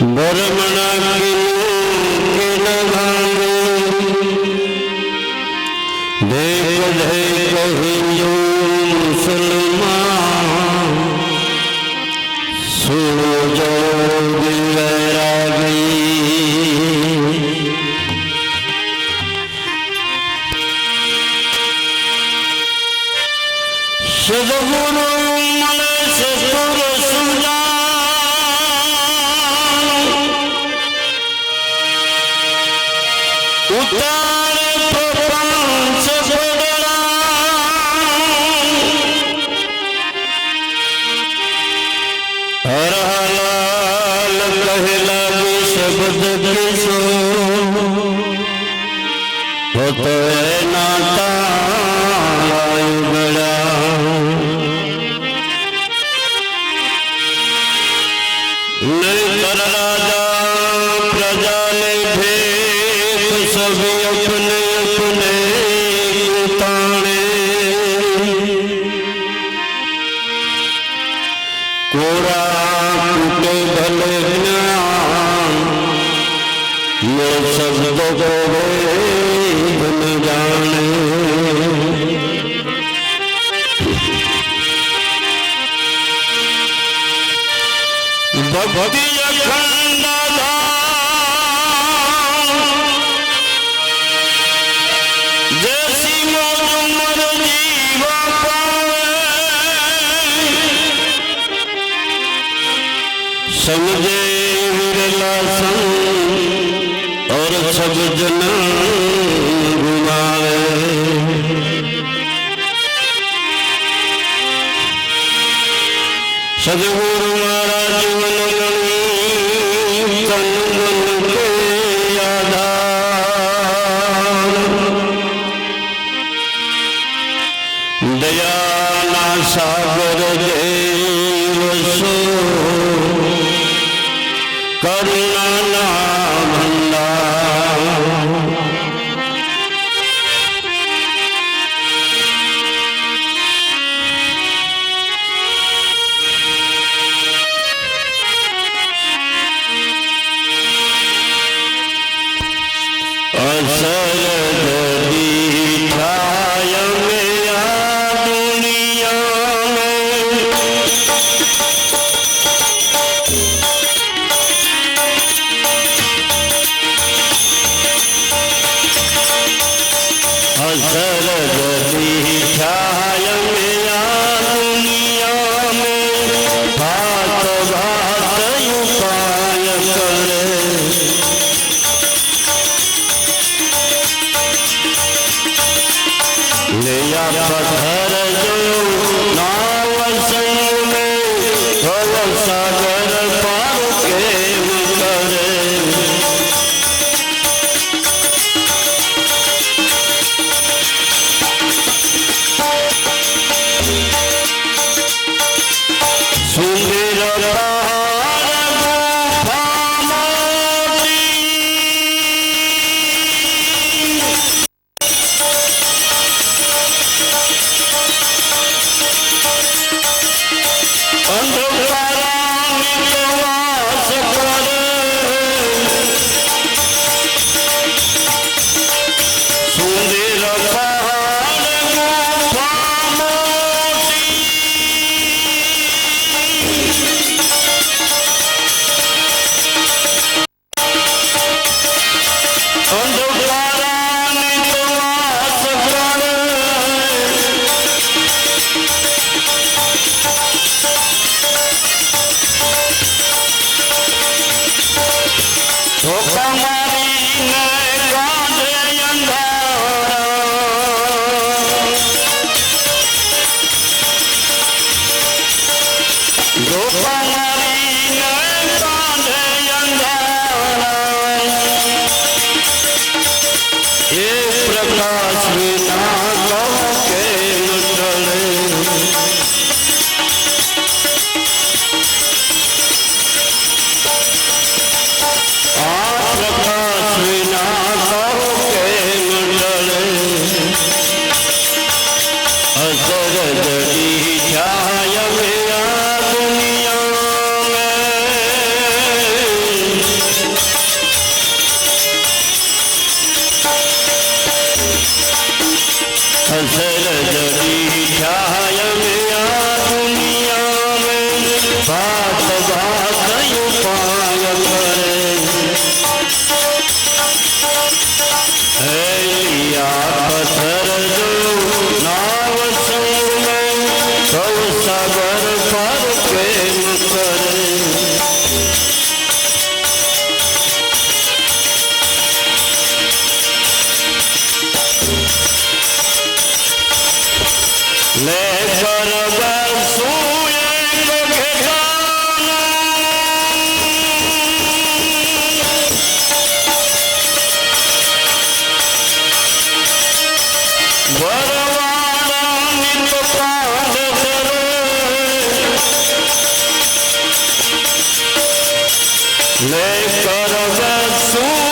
बरमणा के लगांगे देख देख हिंदू मुसलमान सुनो जो वैरागी सदगुरु मले से तुर सुजा उतारे प्रपंच बदला हर हलाल कहला भी शब्द किसो होतो है नाता बड़ा नहीं कर राजा प्रजा ने भेद सभी अपने अपने ताने कोरा टूटे भले ज्ञान मैं शब्द को वेद न जाने भक्ति अखंड जैसी मौज मर जीवा समझे विरला संग और सब जन घुमाए सदगुरु महाराज जीवन तन मन के आधार दया ना सागर देव सो करुणा ना भंडार लेकर सूय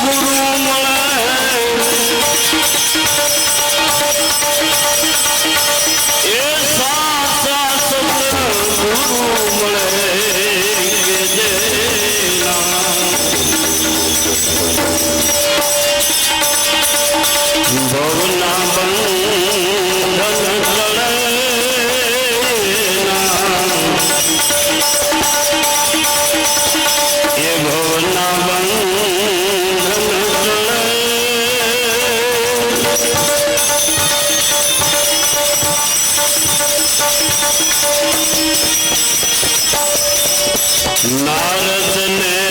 ગુરુ મળે એ સાચા સતગુરુ મળે ભવના બંધન ચડે એ ભવના બંધન ચડે નારદ ને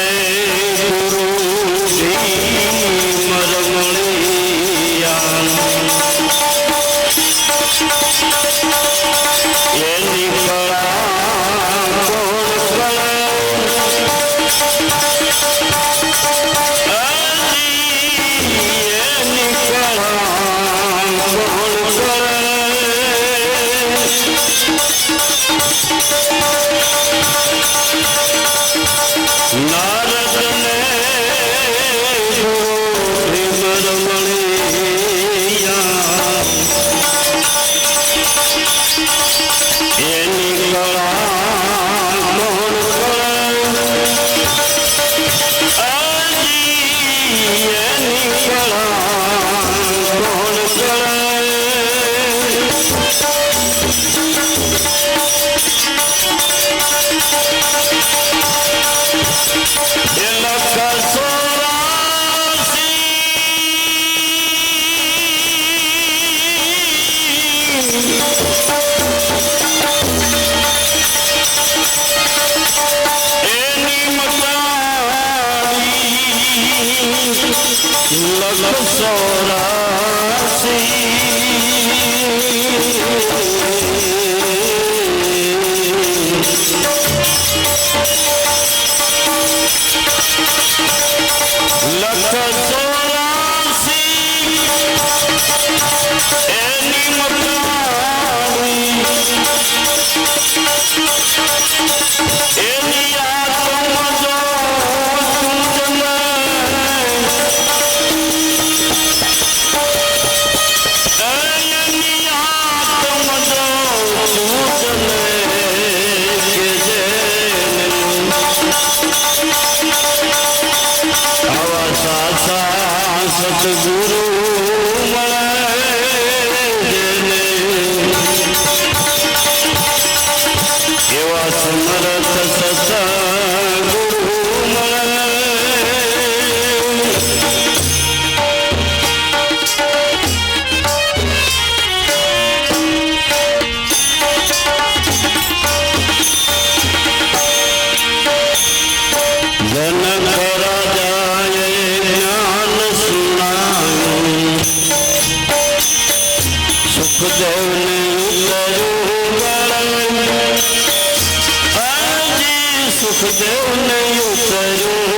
સતગુરુ એવા સમર્થ સતગુરુ જનક રાજાએ જ્ઞાન સુનાવ્યું સુખદેવને સુખદેવને ઉતર્યું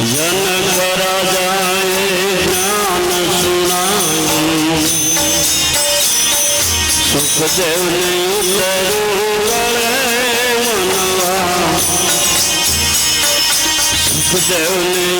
જનક રાજાએ જ્ઞાન સુનાવ્યું સુખદેવને ઉતર્યું મનવા સુખદેવને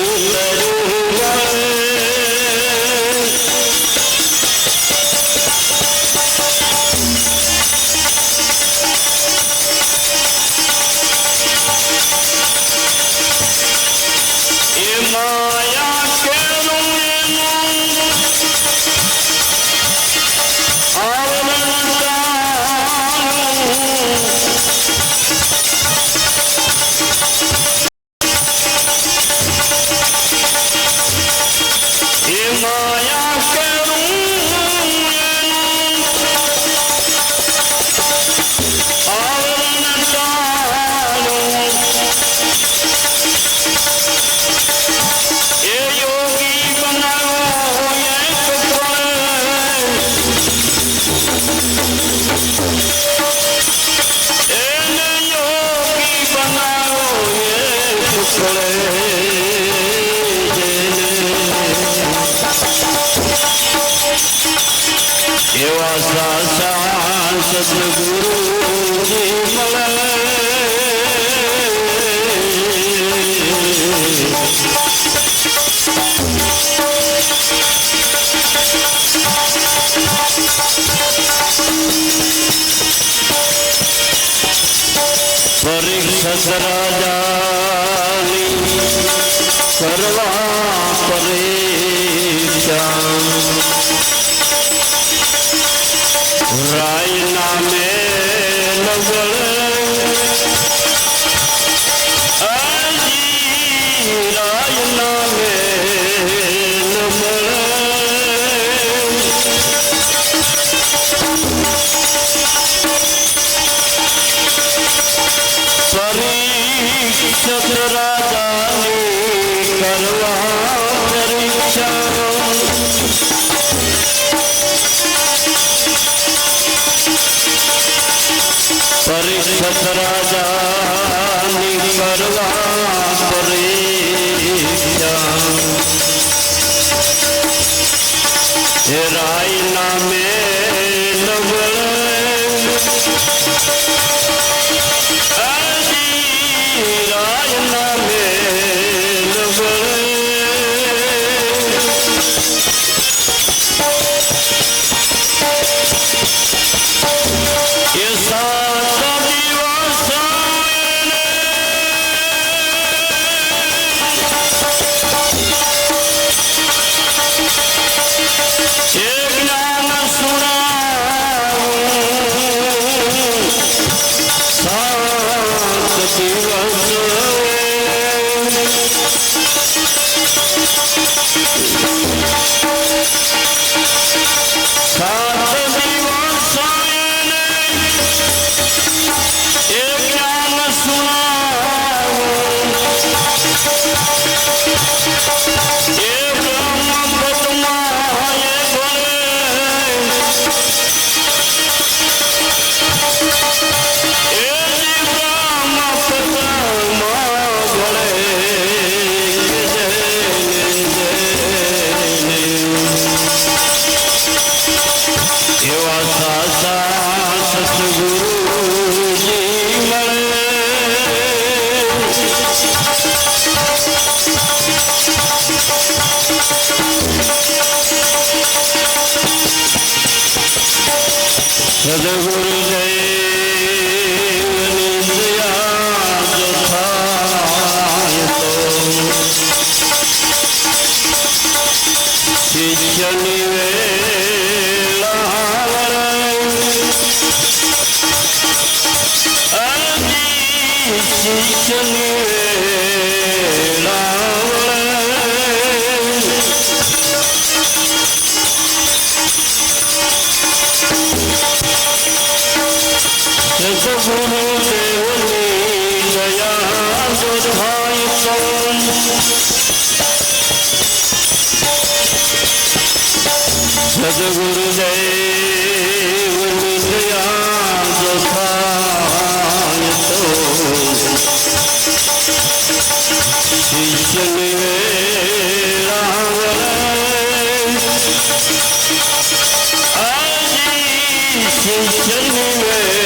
માયા કેરું એવા સાચા સદગુરુજી મળે. પરીક્ષિત રાજાની કરવા પરીક્ષા રાય નામે લગળે રાય નામે પરીક્ષિત રાજાની કરવા પરીક્ષા પરીક્ષિત રાજાની કરવા પરીક્ષા હે રાય નામે લગળે રાય નામે લગળે એ સાત દિવસ એ જ્ઞાન સુણાવું સાત દિવસ એવા સાચા સદગુરુજી મળે. સદગુરુદેવની દયા જો થાય તો શિષ્યની શિષ્યની સદગુરુદેવની દયા જો થાય તો સદગુરુદેવની દયા જો થાય તો શિષ્યની વેળા શિષ્યની વેળા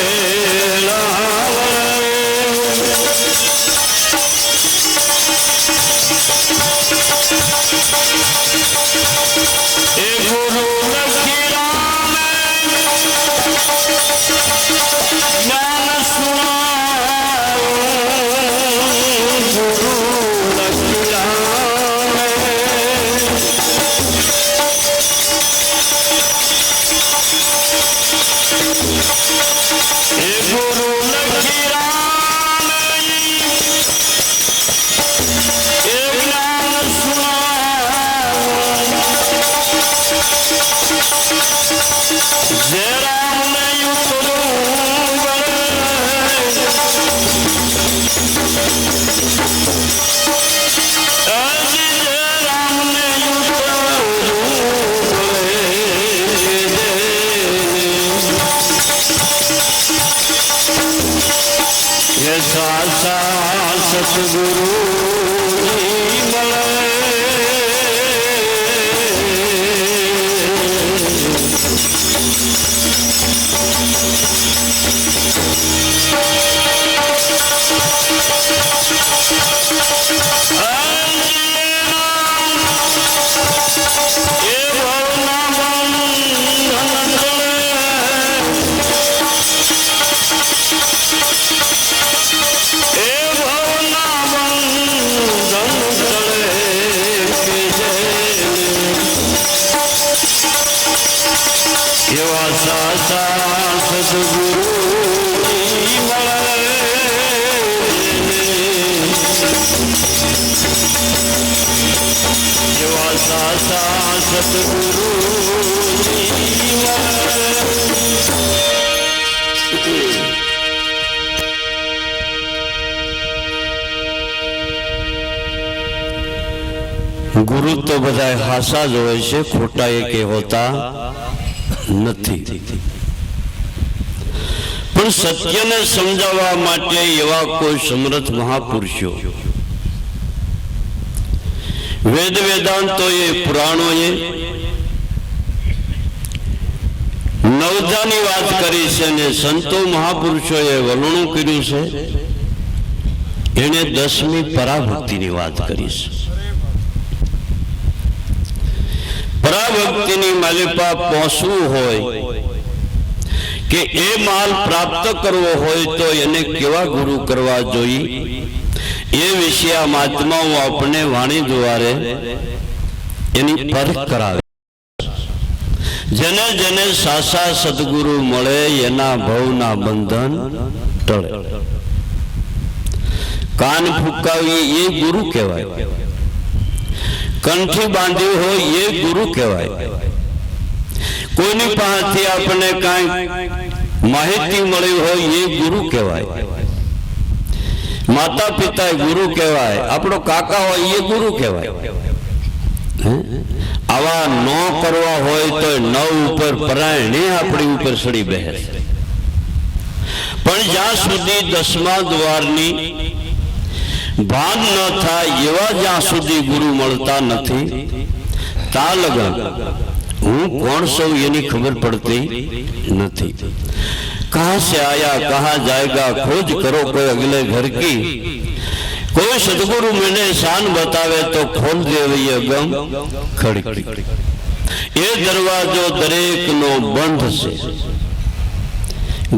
એ ગુરુ લખી રામે જ્ઞાન સુણાવું ગુરુ લખી રામે એ ગુરુ લખી રામે એ જ્ઞાન સુણાવું જે રામને ઉતરું વળે જે રામને ઉતરું વળે એ સાચા સદગુરુજી મળે. સદગુરુજી મળે એવા સાચા સદગુરુજી મળે. ગુરુ તો બધા હાસા જ હોય છે, ખોટા એકે હોતા નથી. પણ સત્યને સમજાવવા માટે એવા કોઈ સમર્થ મહાપુરુષો, વેદ વેદાંતોએ, પુરાણોએ નવજાની વાત કરી છે અને સંતો મહાપુરુષોએ વલણું કર્યું છે. એને 10મી પરાભક્તિની વાત કરી છે. પરાભક્તિની માલિપા પહોંચવું હોય કે એ માલ પ્રાપ્ત કરવો હોય તો એને કેવા ગુરુ કરવા જોઈએ એ વિશે આ મહાત્માઓ આપણે વાણી દ્વારે એની પરખ કરાવે. જેને જેને સાચા સદગુરુ મળે એના ભવના બંધન ટળે. કાન ફૂંકાવી એ ગુરુ કહેવાય, કંઠી બાંધ્યું હોય એ ગુરુ કહેવાય. કોઈની પાસેથી આપણને કાંઈ માહિતી મળી હોય એ ગુરુ કહેવાય. માતા પિતા ગુરુ કહેવાય, આપણો કાકા હોય એ ગુરુ કહેવાય. આવા ન કરવા હોય તો 9 ઉપર પરાયણે આપણી ઉપર સડી બેસે. પણ જ્યાં સુધી 10મા દ્વારની ભાન ન થાય એવા જ્યાં સુધી ગુરુ મળતા નથી ત્યાં લગન હું કોણ સૌ એની ખબર પડતી નથી. કહા સે આયા કહા જાયગા ખોજ કરો કોઈ અગલે ઘર કી. કોઈ સદગુરુ મને શાન બતાવે તો ખોલ દેવી અગમ ખડકી. એ દરવાજો દરેકનો બંધ છે.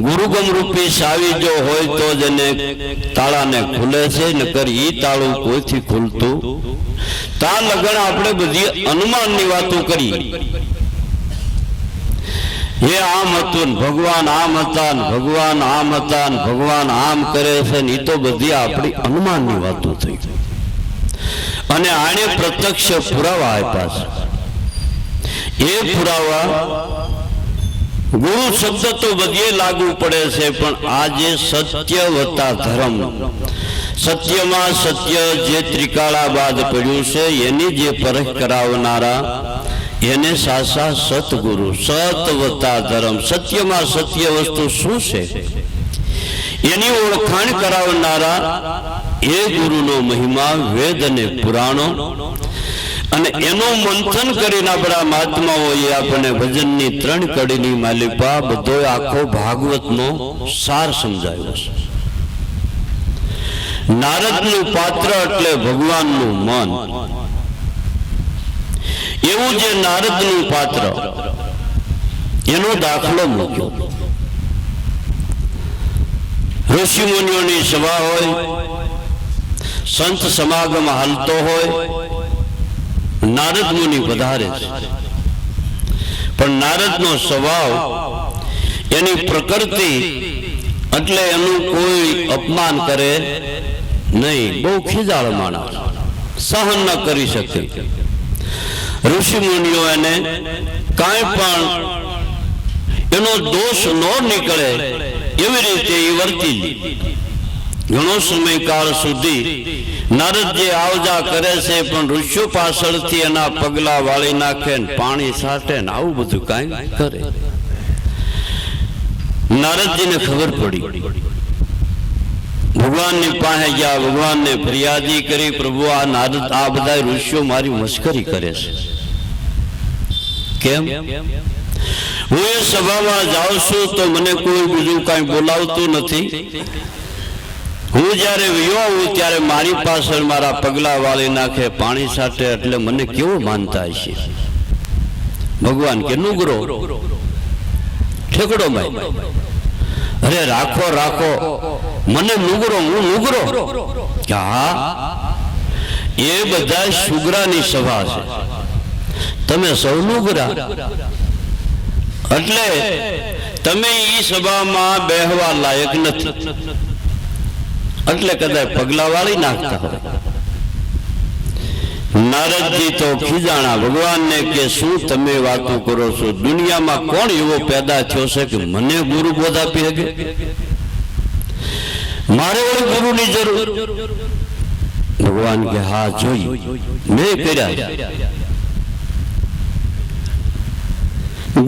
ગુરુગમ રૂપી સાવી જો હોય તો જ એને તાળાને ખુલે છે, નકર ઈ તાળું કોઈથી ખુલતું. તા લગણ આપણે બધી અનુમાનની વાતો કરી. એ આમ હતું, ભગવાન આમ હતા, ભગવાન આમ હતા, ભગવાન આમ કરે છે, ને એ તો બધી આપણી અનુમાનની વાતો થઈ. અને આને પ્રત્યક્ષ પુરાવા આપ્યા છે. એ પુરાવા ગુરુ શબ્દ તો બધે લાગુ પડે છે, પણ આ જે સત્ય વત્તા ધર્મ, સત્યમાં સત્ય જે ત્રિકાળા બાદ પડ્યું છે એની જે પરખ કરાવનારા એને સાચા સતગુરુ. સત વત્તા ધર્મ, સત્યમાં સત્ય વસ્તુ શું છે એની ઓળખાણ કરાવનારા એ ગુરુનો મહિમા વેદ અને પુરાણો. અને એનું મંથન કરીને આપણા મહાત્માઓએ આપણને ભજનની 3 કડીની માલિપા બધો આખો ભાગવતનો સાર સમજાવ્યો છે. નારદનું પાત્ર એટલે ભગવાનનું મન. એવું જે નારદનું પાત્ર એનો દાખલો મૂક્યો. ઋષિ મુનિઓની સભા હોય, સંત સમાગમ હાલતો હોય, નારદ મુનિ પધારે છે. પણ નારદનો સ્વભાવ, એની પ્રકૃતિ એટલે એનું કોઈ અપમાન કરે નહીં. બહુ ખીજાળ માણસ, સહન ન કરી શકે. ઋષિ મુનિઓ એને કાંઈ પણ એનો દોષ ન નીકળે એવી રીતે એ વર્તી. ઘણો સમયકાળ સુધી નારદજી આવજા કરે છે, પણ ઋષિઓ પાછળથી એના પગલા વાળી નાખે ને પાણી છાંટે ને આવું બધું કાંઈ કરે. નારદજીને ખબર પડી, ભગવાનની પાસે ગયા, ભગવાનને ફરિયાદી કરી, પ્રભુ આ નારદ આ બધા ઋષિઓ મારી મસ્કરી કરે છે. કેમ? હું એ સભામાં જાઉં છું તો મને કોઈ બીજું કાંઈ બોલાવતું નથી. હું જયારે વિયો આવું ત્યારે મારી પાછળ મારા પગલા વાળી નાખે, પાણી છાંટે, એટલે મને કેવો માનતા હશે. ભગવાન કે નુગરો ઠેકડો માય. અરે રાખો રાખો, મને નુગરો, હું નુગરો? હા, એ બધા શુગ્રાની સભા છે, તમે સૌ નુગરા. એટલે તમે ઈ સભામાં બેહવા લાયક નથી, એટલે કદાચ પગલા વાળી નાખતા હોય. નારદજી તો ખીજાણા ભગવાનને કે શું તમે વાતો કરો છો? દુનિયામાં કોણ એવો પેદા થયો છે કે મને ગુરુ બોધ આપી શકે? મારે ઓલી ગુરુની જરૂર? ભગવાન કે હા જોઈ મેં કર્યા.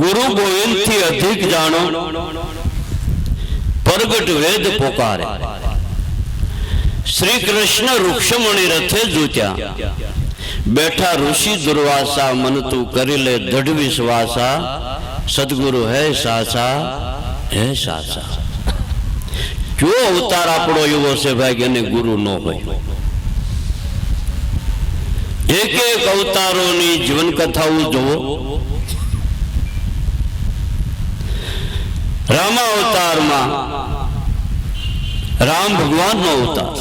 ગુરુ ગોવિંદ થી અધિક જાણો, પ્રગટ વેદ પોકારે. શ્રી કૃષ્ણ રૂક્ષમણી રથે જૂત્યા, બેઠા ઋષિ દુર્વાસા, મન તું કરી લે દઢ વિશ્વાસા. સદગુરુ હે સાચા, હે સાચા. જો અવતાર આપણો એવો છે ભાઈ, એને ગુરુ ન હોય. એક એક અવતારોની જીવન કથાઓ જોવો. રામા અવતારમાં રામ ભગવાનનો અવતાર,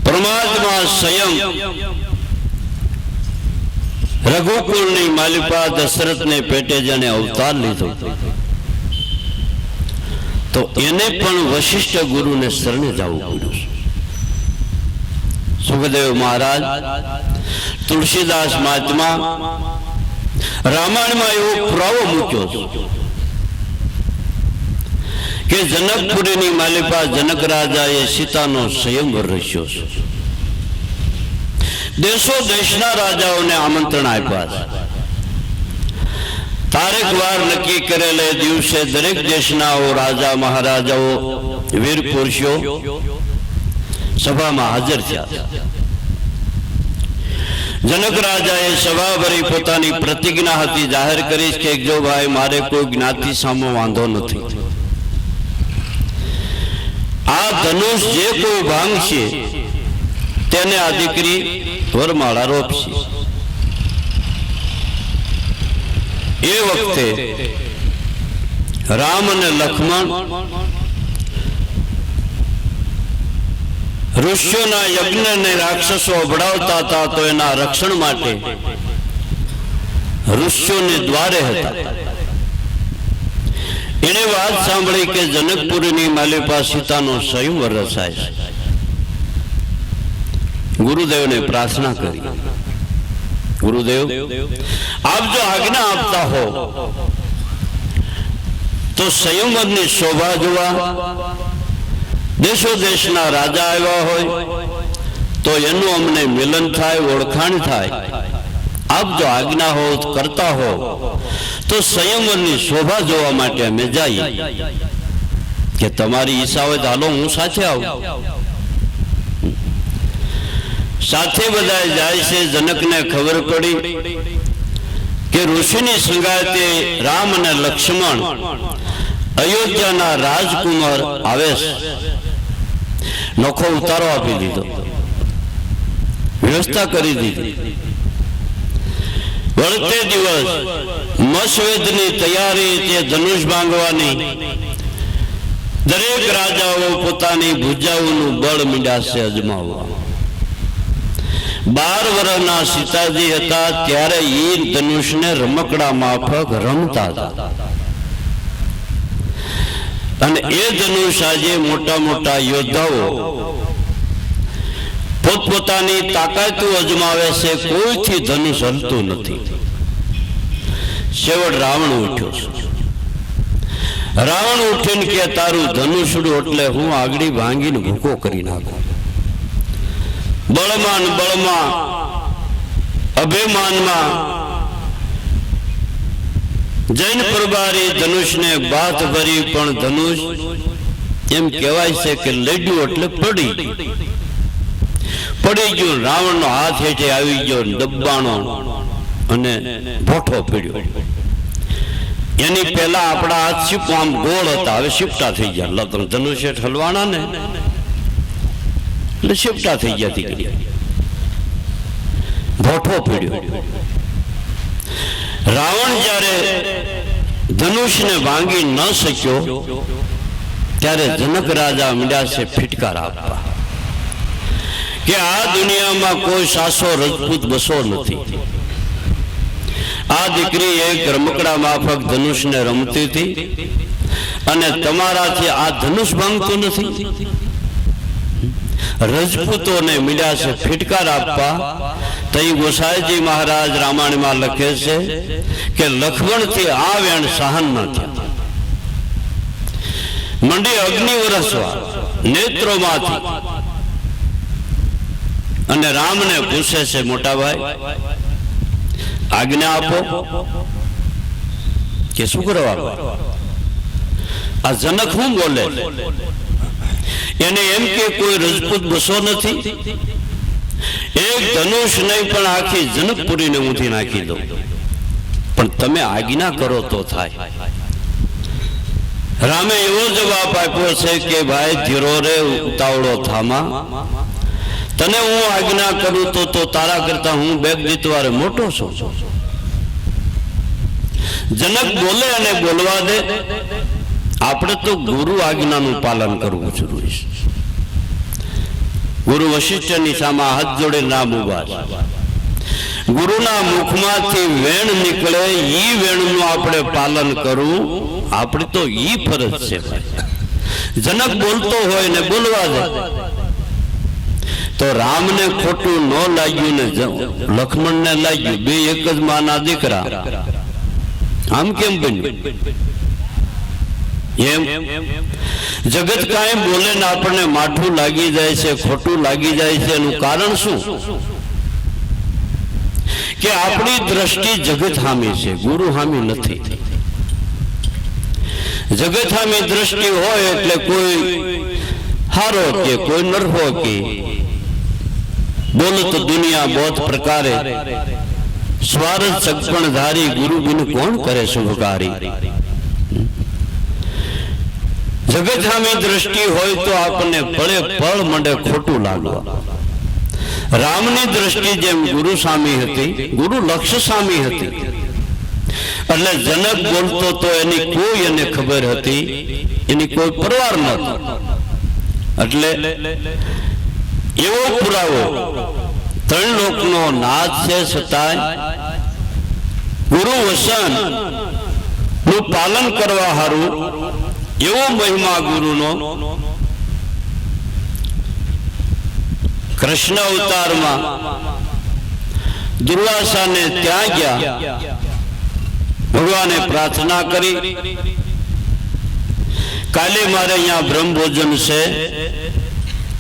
પરમાત્મા સ્વયં રઘુકુળની માલિકા દશરથને પેટે જેને અવતાર લીધો, તો એને પણ વશિષ્ઠ ગુરુને શરણે જવું પડ્યું. સુખદેવ મહારાજ, તુલસીદાસ મહાત્મા, રામાયણમાં એવો પુરાવો મૂક્યો કે જનકપુરીની માલિકા જનક રાજાએ સીતાનો સ્વયંવર રચ્યો છે. દેશો દેશના રાજાઓને આમંત્રણ આપ્યા છે. તારીખ વાર નક્કી કરેલે દિવસે દરેક દેશના રાજા મહારાજાઓ વીર પુરુષો સભામાં હાજર થયા. જનક રાજાએ સભા ભરી પોતાની પ્રતિજ્ઞા હતી જાહેર કરી કે જો ભાઈ મારે કોઈ જ્ઞાતિ સામે વાંધો નથી. આ ધનુષ જે કોઈ ભાંગશે તેને આ દીકરી વરમાળા રોપશે. એ વખતે રામ અને લક્ષ્મણ ઋષિઓના યજ્ઞને રાક્ષસો અભડાવતા હતા, તો એના રક્ષણ માટે ઋષિઓને દ્વારે હતા. એને વાત સાંભળી કે જનકપુરીની માલિકા સીતાનો સ્વયંવર રચાય છે. ગુરુદેવને પ્રાર્થના કરી, ગુરુદેવ આપ જો આજ્ઞા આપતા હો તો સ્વયંવરની શોભા જોવા દેશો દેશના રાજા આવ્યા હોય તો એનું અમને મિલન થાય, ઓળખાણ થાય. આપ જો આજ્ઞા હો કરતા હો તો સ્વયંવરની શોભા જોવા માટે અમે જઈએ. કે તમારી ઈચ્છા હોય તો હાલો હું સાથે આવું. સાથે બધા જાય છે. જનકને ખબર પડી કે ઋષિની સંગાતે રામ અને લક્ષ્મણ અયોધ્યાના રાજકુમાર આવે છે. નોખો ઉતારો આપી દીધો, વ્યવસ્થા કરી દીધી. વળતે દિવસ મસવેદની તૈયારી, તે ધનુષ ભાંગવાની. દરેક રાજાઓ પોતાની ભુજાઓનું બળ મીંડાશે અજમાવવા. 12 વર્ષના સીતાજી હતા ત્યારે એ ધનુષને રમકડા માફક રમતા હતા. અને એ ધનુષ આજે મોટા મોટા યોદ્ધાઓ પોતપોતાની તાકાતો અજમાવે છે, કોઈથી ધનુષ હલતું નથી. છેવટ રાવણ ઉઠ્યો છે. રાવણ ઉઠીને કે તારું ધનુષડું એટલે હું આગળી ભાંગીને ભૂકો કરી નાખું. બળમાં બળમાં અભિમાનમાં જૈન પ્રભારી ધનુષને બાથ ભરી, પણ ધનુષ એમ કહેવાય છે કે લડ્યું એટલે પડી ગયું. રાવણનો હાથ હેઠે આવી ગયો, દબાણો અને ભોઠો પડ્યો. એની પહેલા આપણા હાથ આમ ગોળ હતા, હવે શિફ્ટા થઈ ગયા. ધનુષ હેઠ હલવાના ને એટલે શિફ્ટા થઈ ગયા. દીકરી ભોઠો પડ્યો. રાવણ જ્યારે ધનુષને ભાંગી ન શક્યો ત્યારે જનક રાજા મીંડ્યા છે ફિટકાર આપવા કે આ દુનિયામાં કોઈ સાસો રજપૂત બસો નથી. આ દીકરી એક રમકડા માફક ધનુષને રમતી હતી અને તમારાથી આ ધનુષ ભાંગતું નથી. રજપૂતોને મળ્યા છે ફિટકાર આપવા. તઈ ગોસાઈજી મહારાજ રામાયણમાં લખે છે કે લક્ષ્મણથી આ વેણ સહન ન થયા. મંડી અગ્નિ વરસવા નેત્રોમાંથી અને રામને પૂછે છે મોટા ભાઈ આજ્ઞા આપો કે શું કરવા. આ જનક શું બોલે? એને એમ કે કોઈ રજપૂત બસો નથી, એક ધનુષ નહીં પણ આખી જનકપુરીને ઊંધી નાખી દો, પણ તમે આજ્ઞા કરો તો થાય. રામે એવો જવાબ આપ્યો છે કે ભાઈ ધીરો રે ઉતાવળો થામા, તને હું આજ્ઞા કરું તો તારા કરતા હું બેગ જીતવારે મોટો છું. જનક બોલે અને બોલવા દે. આપણે તો ગુરુ આજ્ઞાનું પાલન કરવું જરૂરી છે. ગુરુ વશિષ્ઠની સામે હાથ જોડે નામ ઉભા છે. ગુરુના મુખમાંથી વેણ નીકળે ઈ વેણનું આપણે પાલન કરવું આપણે તો ઈ ફરજ છે. જનક બોલતો હોય ને બોલવા દે. તો રામને ખોટું ન લાગ્યું ને લક્ષ્મણને લાગ્યું, બે એક જ માના દીકરા, આમ કેમ બન્યું? એમ જગત કાંઈ બોલે ને આપણને માઠું લાગી જાય છે, ખોટું લાગી જાય છે. એનું કારણ શું? કે આપણી દ્રષ્ટિ જગત સામી છે, ગુરુ સામી નથી. જગત સામી દ્રષ્ટિ હોય એટલે કોઈ હારો કે કોઈ નરહો કે બોલો તો દુનિયા बहुत પ્રકારે સ્વાર્થ સગપણ ધારી, ગુરુ બિન કોણ કરે શુભકારી. જગત સામી દ્રષ્ટિ હોય તો આપણને ભલે પળ મંડે ખોટું લાગવા. રામની દ્રષ્ટિ જેમ ગુરુ સામી હતી, ગુરુ લક્ષ્ય સામી હતી. એટલે જનક બોલતો તો એની કોઈ એને ખબર હતી, એની કોઈ પરવાર નહોતી. એટલે એવો પુરાવો ત્રણ લોકનો નાથ છે, છતાંય ગુરુ વસન નું પાલન કરવા હારું એવો મહિમા ગુરુનો કૃષ્ણ અવતારમાં દુર્વાસાને ત્યાં ગયા. ભગવાને પ્રાર્થના કરી કાલે મારે અહીંયા બ્રહ્મભોજન છે.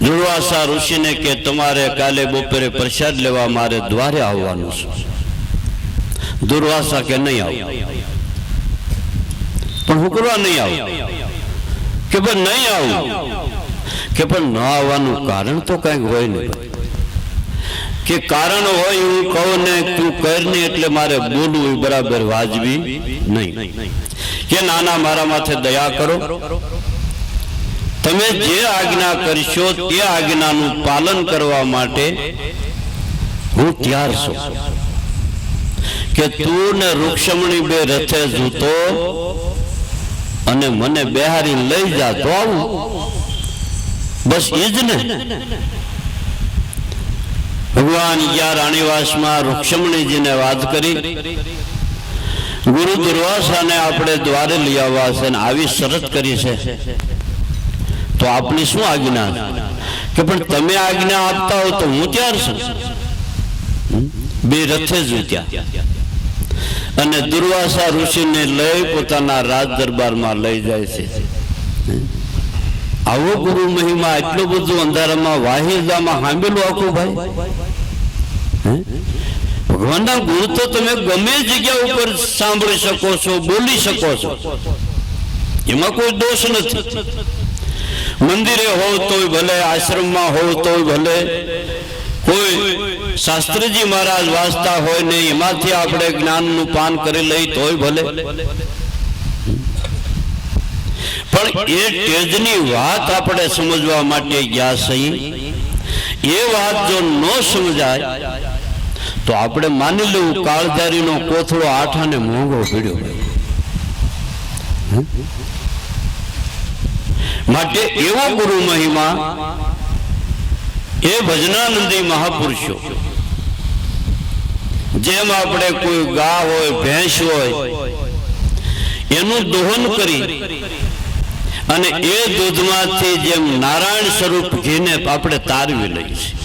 દુર્વાસા ઋષિને કે તમારે કાલે બપોરે પ્રસાદ લેવા મારે દ્વારે આવવાનું છે. દુર્વાસા કે નહીં આવું. પણ હું કરવા નહીં આવું? કે પણ નહીં આવું. કે પણ ન આવવાનું કારણ તો કઈક હોય ને. કે કારણ હોય હું કહું ને તું કર ને એટલે મારે બોલવું બરાબર વાજબી નહીં. કે નાના મારા માથે દયા કરો, તમે જે આજ્ઞા કરશો તે આજ્ઞાનું પાલન કરવા માટે હું તૈયાર છું. કે તું ને રૂક્ષમણી બે રથે જૂતો અને મને બેહારી લઈ જા તો આવું. બસ એ જ ને. ભગવાન યા રાણીવાસમાં રૂક્ષમણીજીને વાત કરી, ગુરુ દુર્વાસાને આપણે દ્વારે લઈ આવવા છે, આવી શરત કરી છે, તો આપની શું આજ્ઞા? કે પણ તમે આજ્ઞા આપતા હો તો હું તૈયાર છું. બે રથે જૂત્યા અને દુર્વાસા ઋષિને લઈ પોતાના રાજ દરબારમાં લઈ જાય છે. આવો ગુરુ મહિમા એટલું બધું અંધારામાં વાહિદામાં સાંભળેલું આખું ભાઈ. ભગવાનના ગુરુ તો તમે ગમે જગ્યા ઉપર સાંભળી શકો છો, બોલી શકો છો, એમાં કોઈ દોષ નથી. મંદિરે હોવ તોય ભલે, આશ્રમમાં હોવ તોય ભલે, કોઈ શાસ્ત્રીજી મહારાજ વાંચતા હોય ને એમાંથી આપણે જ્ઞાનનું પાન કરી લઈ તોય ભલે. પણ એ તેજની વાત આપણે સમજવા માટે ગયા સહી. એ વાત જો ન સમજાય તો આપણે માની લેવું કાળધારીનો કોથળો આઠાને મોંઘો પડ્યો. માટે એવો ગુરુ મહિમા એ ભજનાનંદી મહાપુરુષો જેમ આપણે કોઈ ગા હોય ભેંસ હોય એનું દોહન કરી અને એ દૂધમાંથી જેમ નારાયણ સ્વરૂપ ઘીને આપણે તારવી લઈએ છીએ,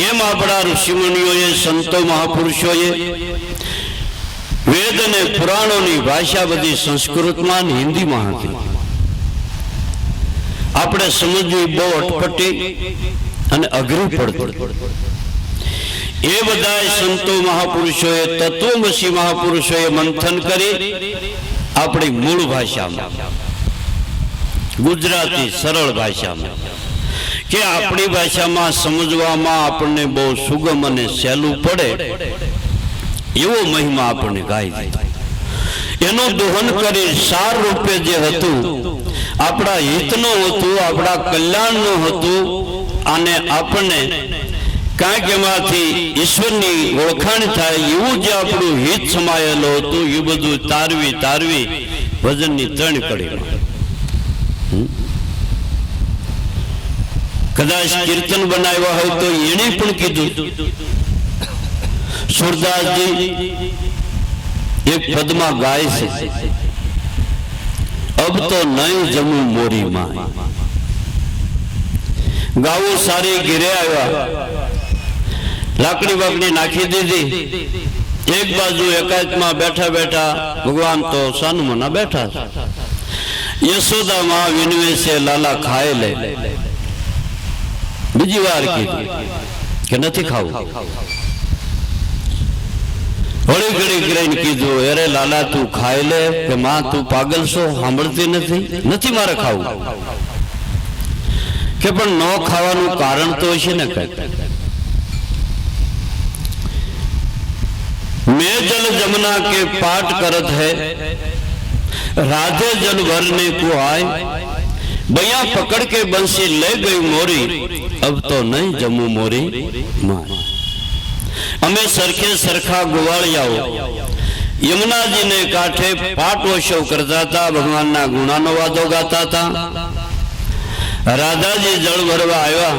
એમ આપણા ઋષિમુનિઓએ સંતો મહાપુરુષોએ વેદ અને પુરાણોની ભાષા બધી સંસ્કૃતમાં અને હિન્દીમાં હતી. આપણે સમજવી બહુ અટપટી અને અઘરી પડતી. એ બધા સંતો મહાપુરુષોએ તત્વમસી મહાપુરુષોએ મંથન કરી આપણી મૂળ ભાષામાં, ગુજરાતી સરળ ભાષામાં, કે આપણી ભાષામાં સમજવામાં આપણને બહુ સુગમ અને સહેલું પડે એવો મહિમા આપણને ગાઈ દીધો. એનું દોહન કરી સાર રૂપે જે હતું આપણા હિતનું હતું, આપણા કલ્યાણનું હતું, અને આપણને કાંઈક એમાંથી ઈશ્વરની ઓળખાણ થાય એવું જે આપણું હિત સમાયેલું હતું એ બધું તારવી તારવી ભજનની 3 કડીમાં. કદાચ કીર્તન બનાવ્યા હોય તો એને પણ કીધું. સુરદાસજી એક પદમાં ગાય છે, અબ તો નહીં જમું મોરી માં. ગાવું સારી ઘેરે આવ્યા, લાકડી બાકડી નાખી દીધી, એક બાજુ એકાંતમાં બેઠા બેઠા ભગવાન તો સાનુમના બેઠા. યશોદામાં વિનવે છે લાલા ખાય લે. બીજી વાર કીધું કે નથી ખાવું. વળી ઘડી કરીને કીધું, અરે લાલા તું ખાઈ લે. કે માં તું પાગલ છો, સાંભળતી નથી મારે ખાવું. કે પણ ન ખાવાનું કારણ તો હશે ને કઈક. मैं जल जमुना के पाट करत है, राधे जल भरने को आए, भैया पकड़ के बंसी ले गई मोरी, अब तो नहीं जमू मोरी मां. અમે સરખે સરખા ગોવાળિયાઓ યમુનાજીને કાંઠે પાટોત્સવ કરતા હતા, ભગવાનના ગુણાનો વાદો ગાતા હતા. રાધાજી જળ ભરવા આવ્યા,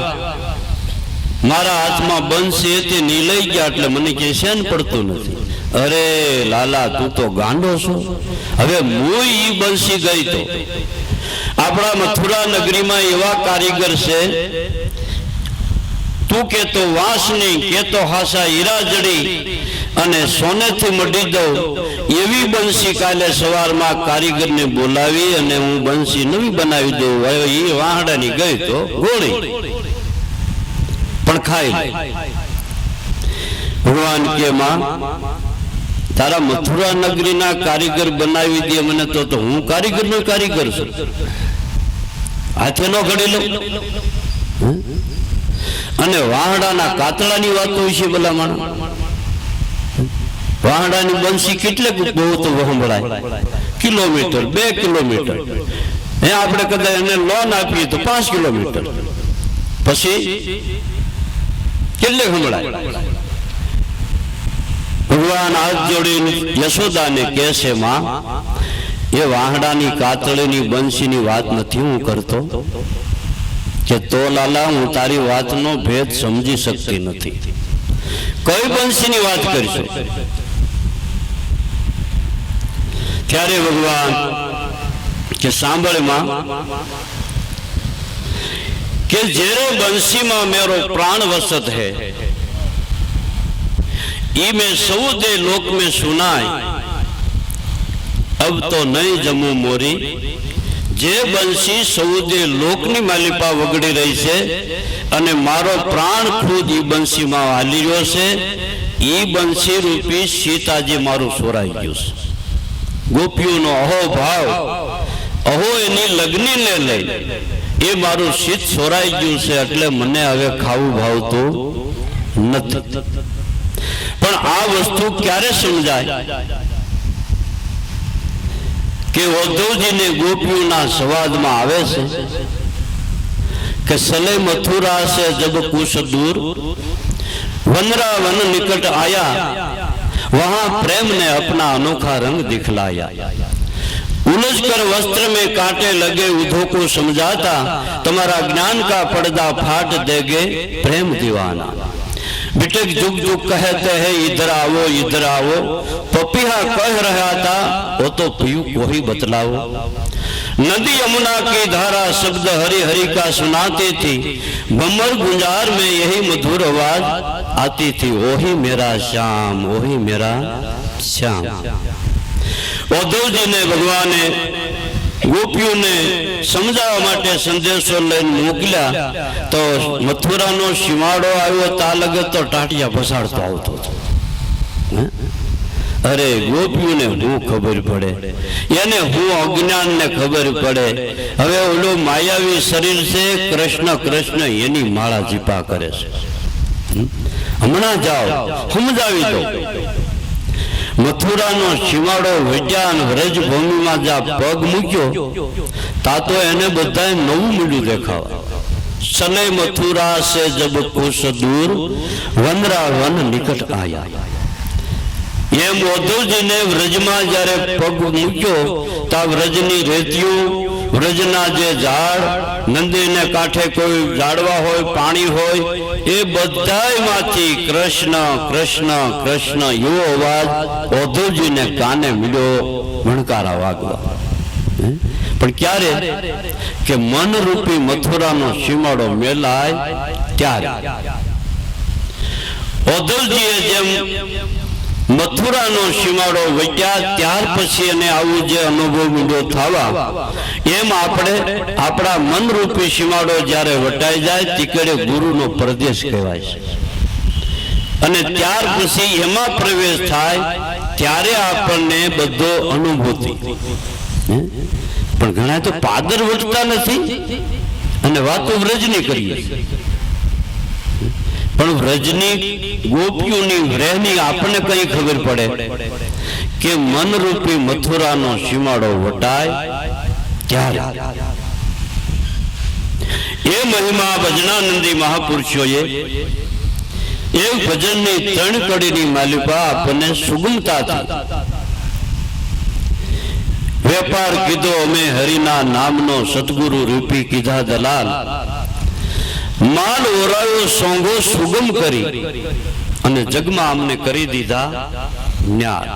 મારા હાથમાં બંસી હતી ની લઈ ગયા એટલે મને કે શેન પડતું નથી. અરે લાલા તું તો ગાંડો છો, હવે હું ઈ બંસી ગઈ તો. આપણા મથુરા નગરીમાં એવા કારીગર છે, તું કે તો વાંસ નહીં, કે તો હાસા હીરા જડી અને સોનેથી મઢી દઉં એવી બંસી કાલે સવારમાં કારીગરને બોલાવી અને હું બંસી નવી બનાવી દઉં. હવે એ વાહડાની ગઈ તો ગોળી પણ ખાઈ. ભગવાન કે માં તારા મથુરા નગરીના કારીગર બનાવી દે મને તો હું કારીગર નો કારીગર છું, હાથે નો ઘડી લઉં. અને વાહડાના કાતળાની વાતો વિશે ભલામણ. વાહડાની બંસી કેટલે બહુ તો વહંભળાય, કિલોમીટર 2 કિલોમીટર. આપણે કદાચ એને લોન આપીએ તો 5 કિલોમીટર, પછી કેટલે સંભળાય. ભગવાન હાથ જોડીને યશોદાને કહે છે, માં એ વાહડાની કાતળીની બંસીની વાત નથી હું કરતો. કે તો લાલા હું તારી વાતનો ભેદ સમજી શકતી નથી. કઈ બંસીની વાત કરશો? ત્યારે ભગવાન કે સાંભળમાં कि जेरे बंसी में मेरो प्राण वसत है, ई में सऊदे लोक में सुनाय, अब तो नहीं जमू मोरी. जे बंसी सऊदे लोकनी मालिपा वगड़ी रही है अने मारो प्राण खुद ई बंसी में हाली रह्यो छे. ई बंसी रूपी सीताजी मारू सोराई गयुं छे. गोपीओनो अहो भाव, अहो एनी लग्नी ने लई એ મારું શીત સોરાઈ ગયું છે એટલે મને હવે ખાવું ભાવતું નથી. પણ આ વસ્તુ ક્યારે સમજાય કે ઉદ્ધવજીને ગોપીઓના સંવાદમાં આવે છે કે સલે મથુરા से जब कुछ दूर वनरावन निकट आया, वहां प्रेम ने अपना अनोखा रंग दिखलाया. उलझ कर वस्त्र में कांटे लगे उधो को समझाता, तुम्हारा ज्ञान का पर्दा फाट देगे प्रेम दीवाना. बिटेक जुग जुग कहते हैं इधर आओ पपीहा कह रहा था वो तो पीयू को ही बतलाओ। नदी यमुना की धारा शब्द हरि हरि का सुनाती थी, भंवर गुंजार में यही मधुर आवाज आती थी, वही मेरा श्याम वही मेरा श्याम। उद्धव जी ने भगवाने गोपीओने समझावा माटे संदेशो लઈને મોકલ્યા તો મથુરાનો સીમાડો આવ્યો તા લગે તો ટાટિયા ફસાડતો આવતો હતો। અરે ગોપીઓને હું ખબર પડે, એને હું અજ્ઞાન ને ખબર પડે। હવે ઓલો માયાવી શરીર છે કૃષ્ણ કૃષ્ણ એની માળા જીપા કરે છે। હમણાં જાઓ સમજાવી દો। મથુરાનો સીમાડો વટ્યા અને વ્રજભૂમિમાં જા પગ મૂક્યો તા તો એને બધાએ નવું મળ્યું દેખાવા। સને મથુરા સે જબ કુશ દૂર વનરાવન નિકટ આયા। એમ ઉદ્ધવજીને વ્રજમાં જ્યારે પગ મૂક્યો તા વ્રજની રેતીઓ વ્રજના જે ઝાડ નદીને કાંઠે કોઈ ઝાડવા હોય પાણી હોય એ બધાયમાંથી કૃષ્ણ કૃષ્ણ કૃષ્ણ એવો અવાજ ઉદ્ધવજીને કાને મળ્યો, ભણકારા વાગવા। પણ ક્યારે કે મનરૂપી મથુરાનો સીમાડો મેલાય ત્યારે ઉદ્ધવજીએ જેમ મથુરાનો સીમાડો વટ્યા ત્યાર પછી એને આવું જે અનુભવ મીંડો થવા એમ આપણે આપણા મનરૂપી સીમાડો જ્યારે વટાઈ જાય તીકડે ગુરુનો પ્રદેશ કહેવાય છે અને ત્યાર પછી એમાં પ્રવેશ થાય ત્યારે આપણને બધો અનુભૂતિ। પણ ઘણા તો પાદર વટતા નથી અને વાતો વ્રજની કરીએ, પણ વ્રજની ગોપીઓની વ્રેહની આપણને કઈ ખબર પડે કે મનરૂપી મથુરાનો સીમાડો વટાય ત્યારે। એ મહિમા ભજનાનંદી મહાપુરુષોએ એ ભજનની 3 કડીની માલિકા આપણને સુગમતાથી વેપાર કીધો અમે હરિના નામનો સતગુરુ રૂપી કીધા દલાલ। માલ ઓરાયો સોંગો સુગમ કરી અને જગમાં અમને કરી દીધા ન્યાર।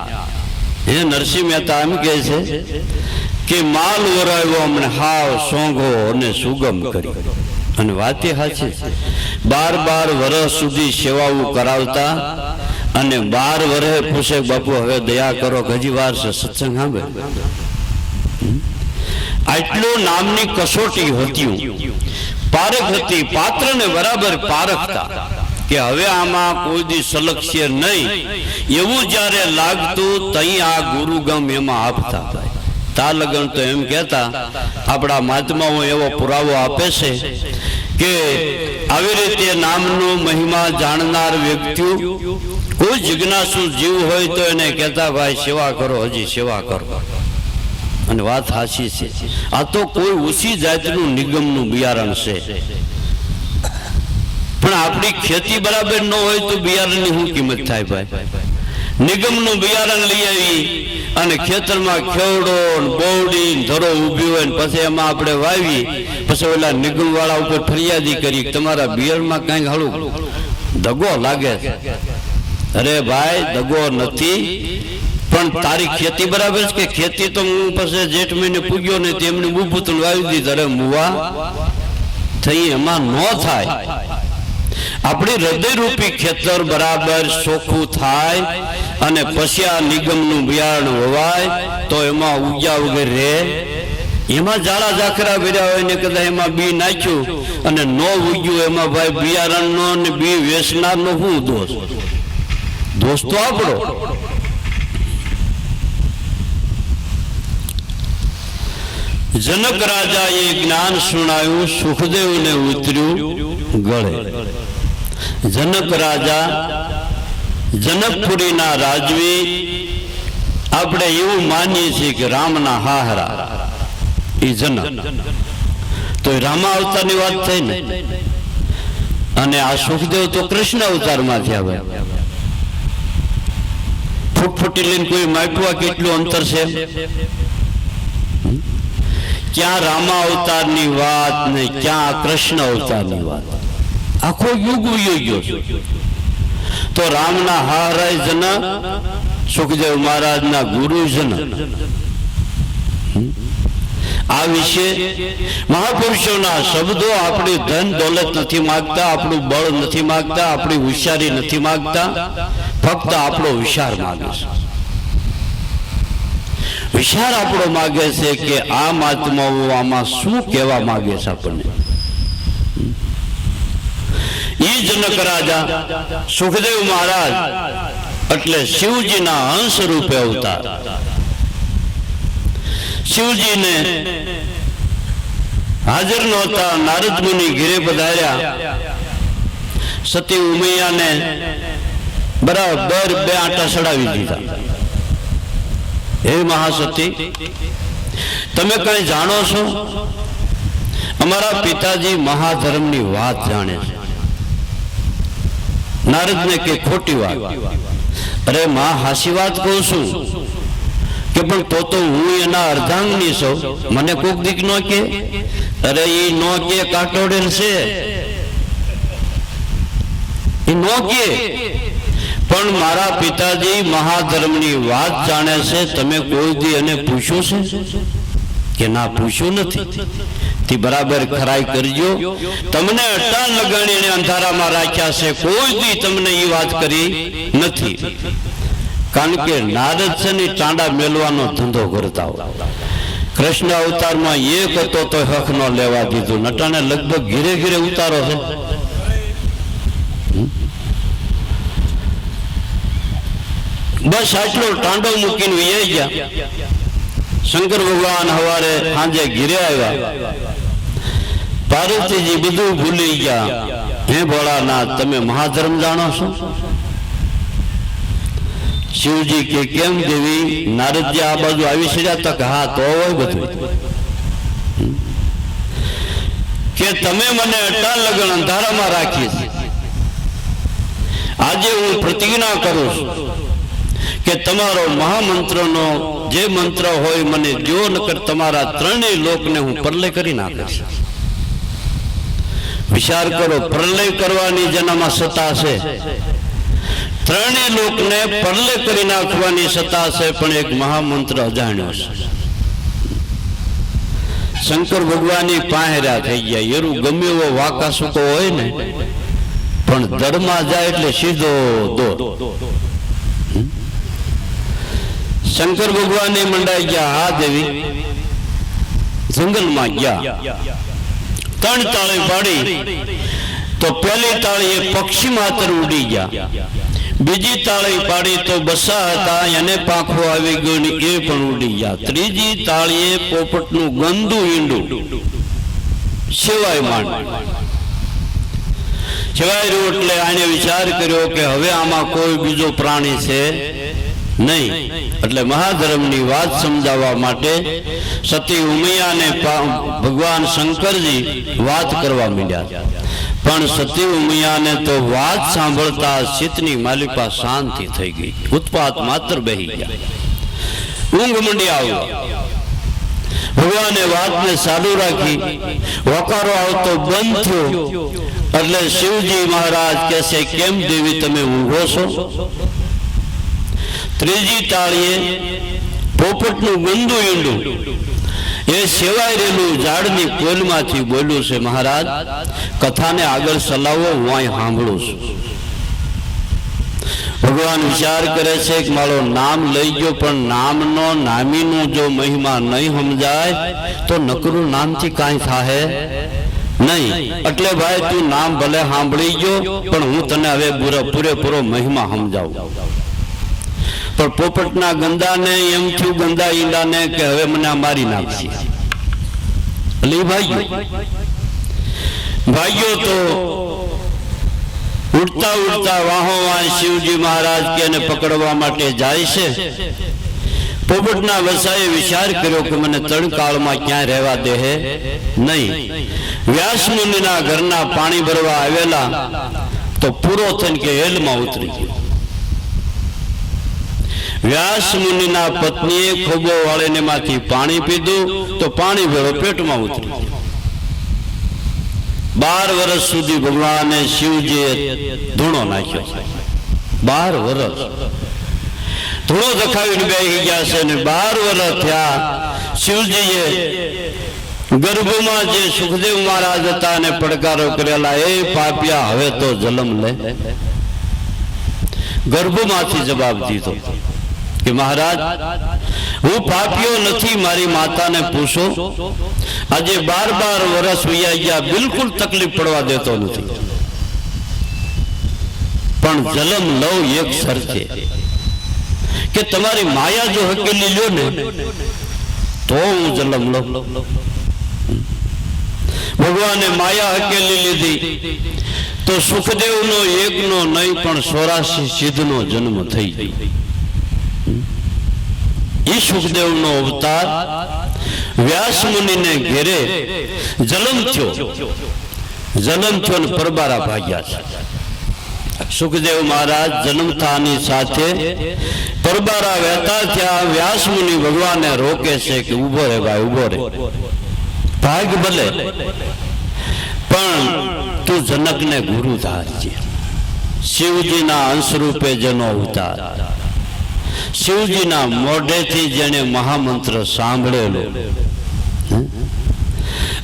એ નરસિંહ મહેતા એમ કહે છે કે માલ ઓરાયો અમને હાવ સોંગો અને સુગમ કરી અને વાતે સાચી। 12 વર્ષ સુધી સેવાઓ કરાવતા અને 12 વર્ષે પૂછે બાપુ હવે દયા કરો હજી વાર છે સત્સંગ સાંભળે। આટલો નામની કસોટી હતી, પારખ હતી, પાત્રને બરાબર પારખતા કે હવે આમાં કોઈ દી સલક્ષે નહીં એવું જ્યારે લાગતું તઈ આ ગુરુગમ એમાં આપતા। તા લગન તો એમ કહેતા આપણા મહાત્માઓ એવો પુરાવો આપે છે કે આવી રીતે નામનો મહિમા જાણનાર વ્યક્તિઓ કોઈ જિજ્ઞાસુ જીવ હોય તો એને કહેતા ભાઈ સેવા કરો હજી સેવા કરો અને વાત સાચી છે। આ તો કોઈ ઊંચી જાતનું નિગમનું બિયારણ છે, પણ આપણી ખેતી બરાબર ન હોય તો બિયારણની શું કિંમત થાય ભાઈ? નિગમનું બિયારણ લઈ આવી અને ખેતરમાં ખેવડો બોવડી ધરો ઊભી હોય પછી એમાં આપણે વાવી પછી ઓલા નિગમ વાળા ઉપર ફરિયાદી કરી તમારા બિયારણમાં કઈક હાલું દગો લાગે છે। અરે ભાઈ દગો નથી, પણ તારી ખેતી બરાબર છે કે ખેતી તો હું પછી જેઠ મહિને પૂગ્યો ને તેમને બુભૂતલ વાવી દીધી। અરે મુવા થઈ એમાં ન થાય। આપણી હૃદયરૂપી ખેતર બરાબર ચોખ્ખું થાય અને પછી આ નિગમનું બિયારણ વવાય તો એમાં ઉગ્યા વગર રહે। એમાં જાળા ઝાખરા ભર્યા હોય ને કદાચ એમાં બી નાખ્યું અને ન ઉગ્યું એમાં ભાઈ બિયારણનો ને બી વેચનારનો શું દોષ? દોષ તો આપણો। जनक राजा ये ज्ञान सुनायु सुखदेव ने उतर्यु गळे। जनक राजा जनकपुरी ना राजवी આપણે એવું માનીએ છીએ કે રામના હાહરા એ જનક, તો રામા અવતારની વાત થઈ ને અને આ સુખદેવ તો કૃષ્ણ અવતારમાંથી આવ્યા। ફૂટફૂટી લઈને કોઈ માપ્યું કેટલું અંતર છે? क्या रामा अवतार नी बात ने क्या कृष्ण अवतार नी बात, आखो युग वयो गयो। તો રામના હારાય જનક, સુખદેવ મહારાજના ગુરુજન. આ વિશે મહાપુરુષોના શબ્દો આપણી ધન દોલત નથી માંગતા, આપણું બળ નથી માંગતા, આપણી હોશિયારી નથી માંગતા, ફક્ત આપણો વિચાર માંગે છે. વિચાર આપણો માગે છે કે આ મહાત્માઓ આમાં શું કહેવા માંગે છે આપણને. એ જનક રાજા સુખદેવ મહારાજ એટલે શિવજીના અંશ રૂપે અવતાર. શિવજીને હાજર નહોતા, નારદ મુનિ ઘેરે પધાર્યા. સતી ઉમૈયાને બરાબર 2 આંટા સડાવી દીધા. હે મહાસતી, તમે કઈ જાણો છો? અમારા પિતાજી મહાધર્મની વાત જાણે છે. નારદને કે ખોટી વાત. અરે માં, હાસી વાત કહું છું કે પણ તો હું એના અર્ધાંગની છું, મને કોક દીક નો કે. અરે એ નો કે કાટોડેલ છે, એ નો કે. પણ મારા પિતાજી મહાધર્મની વાત જાણે છે. તમે કોઈ દી એને પૂછ્યું છે કે ના? પૂછ્યું નથી. તે બરાબર ખરાઈ કરજો. તમને અટાણ લગાડી એને અંધારામાં રાખ્યા છે, કોઈ દી તમને એ વાત કરી નથી. કારણ કે નારદ છે ને ચાંડા મેલવાનો ધંધો કરતા હોય. કૃષ્ણ અવતારમાં એક હતો તો હક ન લેવા દીધું. નટાને લગભગ ઘીરે ઘીરે ઉતારો છે. બસ આટલો ટાંડો મૂકીને વહી ગયા. શંકર ભગવાન હવારે સાંજે ઘીરે આવ્યા. પાર્વતીજી બધું ભૂલી ગયા. હે ભોળાનાથ, તમે મહાધર્મ જાણો છો? શિવજી કે કેમ દેવી? નારદજી આ બાજુ આવી ચડ્યા તો કે હા, તો હોય બધું. કે તમે મને અટાણ લગન અંધારામાં રાખી છે. આજે હું પ્રતિજ્ઞા કરું છું કે તમારો મહામંત્રનો જે મંત્ર હોય મને જો, નકર તમારા 3 લોકને હું પ્રલય કરી નાખીશ. વિચાર કરો, પ્રલય કરવાની જેનામાં સત્તા છે, 3 લોકને પ્રલય કરી નાખવાની સત્તા છે, પણ એક મહામંત્ર અજાણ્યો છે. શંકર ભગવાનની પાંહેરા થઈ ગયા. એરું ગમે એવો વાકા સૂકો હોય ને, પણ દળમાં જાય એટલે સીધો દો. શંકર ભગવાન મંડાઈ ગયા. હા દેવી, જંગલમાં ગયા. 3 તાળી પાડી તો પહેલી તાળી એ પક્ષી માત્ર ઉડી ગયા. બીજી તાળી પાડી તો બસા હતા, એને પાંખો આવી ગયો ને એ પણ ઉડી ગયા. ત્રીજી તાળીએ પોપટનું ગંદુ ઈંડું સેવાય માંડ સેવાય રહ્યું. એટલે આને વિચાર કર્યો કે હવે આમાં કોઈ બીજો પ્રાણી છે નહીં. એટલે મહાધર્મની વાત સમજાવવા માટે સતી ઉમૈયાને ભગવાન શંકરજી વાત કરવા માંડ્યા. પણ સતી ઉમૈયાને તો વાત સાંભળતા ચિત્તની માલિપા શાંતિ થઈ ગઈ. ઉત્પાત માત્ર બેહી ગયા. ઊંઘ મંડી આવ્યો. ભગવાને વાતને ચાલુ રાખી. વકારો આવતો બંધ થયો. એટલે શિવજી મહારાજ કહે છે, કેમ દેવી તમે ઊંઘો છો? ત્રીજી તાળીએ પોપટનું ગંદુ ઈંડું એ સેવાઈ રહેલું ઝાડની કોલમાંથી બોલ્યું છે, મહારાજ કથાને આગળ ચલાવો, હું અહીં સાંભળું છું. ભગવાન વિચાર કરે છે કે મારો નામ લઈ ગયો, પણ નામનો નામીનું જો મહિમા નહીં સમજાય તો નકરું નામથી કાંઈ થાય નહીં. એટલે ભાઈ તું નામ ભલે સાંભળી ગયો, પણ હું તને હવે પૂરેપૂરો મહિમા સમજાવું. પણ પોપટના ગંદાને એમ થયું, ગંદા ઈંડાને, કે હવે મને આ મારી નાખશે. એટલે ભાગ્યો તો ઉડતા ઉડતા વાહોવાય શિવજી મહારાજ કે એને પકડવા માટે જાય છે. પોપટના વસાએ વિચાર કર્યો કે મને 3 કાળમાં ક્યાંય રહેવા દે નહીં. વ્યાસ મુનિના ઘરના પાણી ભરવા આવેલા તો પૂરો થઈને કે હેલમાં ઉતરી ગયો. વ્યાસ મુનિના પત્નીએ ખોબો વાળીને માંથી પાણી પીધું તો પાણી ભેળો પેટમાં ઉતરી ગયો. 12 વર્ષ સુધી ભગવાને શિવજીએ ધૂણો નાખ્યો. 12 વર્ષ ધૂળો દખાવીને બેસી ગયા છે ને 12 વર્ષ થયા. શિવજીએ ગર્ભમાં જે સુખદેવ મહારાજ હતા અને પડકારો કરેલા, એ પાપિયા હવે તો જન્મ લે. ગર્ભમાંથી જવાબ દીધો કે મહારાજ, હું પાપિયો નથી, મારી માતાને પૂછો. આજે 12 વર્ષ વયા ગયા, બિલકુલ તકલીફ પડવા દેતો નથી, પણ જન્મ લઉં એક શરતે કે તમારી માયા જો હકેલી લ્યો ને તો હું જન્મ લઉં. ભગવાને માયા હકેલી લીધી તો સુખદેવનો એકનો નહીં પણ 84 સિદ્ધનો જન્મ થઈ ગયો. એ સુખદેવનો અવતાર વ્યાસ મુનિને ઘેરે જન્મ થયો ને પરબારા ભાગ્યા છે. સુખદેવ મહારાજ જન્મતાની સાથે પરબારા વહેતા થયા. વ્યાસ મુનિ ભગવાનને રોકે છે કે ઉભો રે ભાઈ, ઉભો રે, ભાગ ભલે પણ તું જનકને ગુરુ ધારજે. શિવજીના અંશ રૂપે જેનો અવતાર, શિવજીના મોઢેથી જેને મહામંત્ર સાંભળેલો